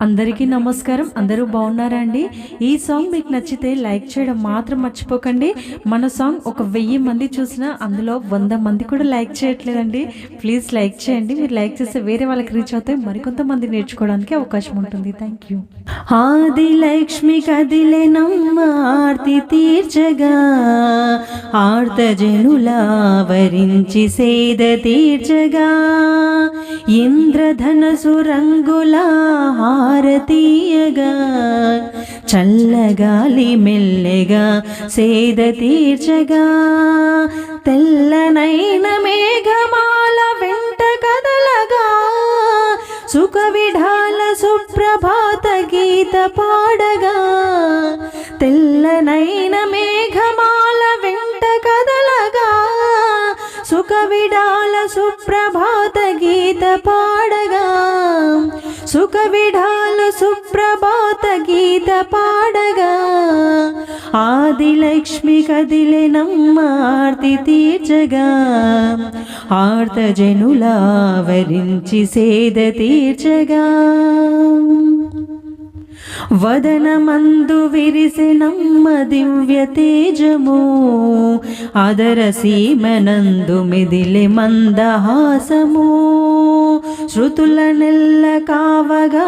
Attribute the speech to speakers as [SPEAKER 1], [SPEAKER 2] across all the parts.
[SPEAKER 1] అందరికీ నమస్కారం. అందరూ బాగున్నారా అండి? ఈ సాంగ్ మీకు నచ్చితే లైక్ చేయడం మాత్రం మర్చిపోకండి. మన సాంగ్ ఒక 1000 మంది చూసినా అందులో 100 మంది కూడా లైక్ చేయట్లేదండి. ప్లీజ్ లైక్ చేయండి. మీరు లైక్ చేస్తే వేరే వాళ్ళకి రీచ్ అవుతాయి, మరికొంతమంది నేర్చుకోవడానికి అవకాశం ఉంటుంది. Thank you. ఆది లక్ష్మి కదిలెనమ్మ ఆర్తి తీర్చగా, ఆర్త జనులావరించి సేద తీర్చగా, ఇంద్రధనసు రంగుల హారతీయగా, చల్లగాలి మెల్లెగా సేద తీర్చగా, తెల్లనైన మేఘమాల వెంట కదలగా, సుఖ విఢాల సుప్రభాత గీత పాడగా, తెల్లనైన మేఘమాల వెంట కదలగా, సుఖ విడాల సుప్రభాత గీత పాడగా, సుఖ విడాల సుప్రభాత గీత పాడగా, ఆది లక్ష్మి కదిలెనమ్మ ఆర్తి తీర్చగా, ఆర్త జనులావరించి సేద తీర్చగా, వదనమందు విరిసెనమ్మ దివ్య తేజము, ఆదర సీమనందు మెదిలె మందహాసము, శృతుల నెల్ల కావగా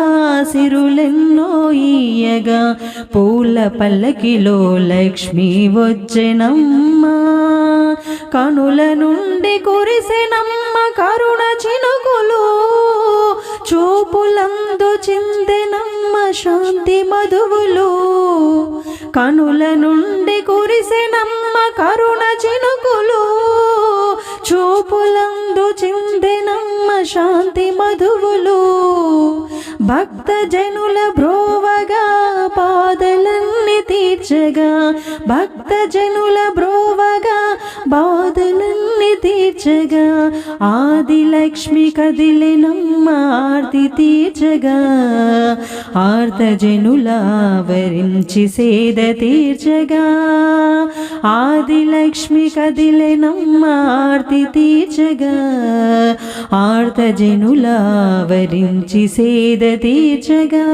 [SPEAKER 1] సిరులెన్నో ఈయగా, పూల పల్లకిలో లక్ష్మి వచ్చెనమ్మ, కనుల నుండి కురిసెనమ్మ కరుణ చినుకులు, చూపులందు చిందెనమ్మ శాంతి మధువులు, కనుల నుండి కురిసెనమ్మ కరుణ చినుకులు, చూపులందు చిందెనమ్మ శాంతి మధువులు, భక్త జనుల బ్రోవగా బాధలన్నీ తీర్చగా, భక్త జనుల బ్రోవగా బాధలన్నీ తీర్చగా, ఆది లక్ష్మి కదిలెనమ్మ ఆర్తి తీర్చగా, ఆర్త జనులావరించి సేద తీర్చగా, ఆది లక్ష్మి కదిలెనమ్మ ఆర్తి తీర్చగా, ఆర్త జనులావరించి సేద తీర్చగా.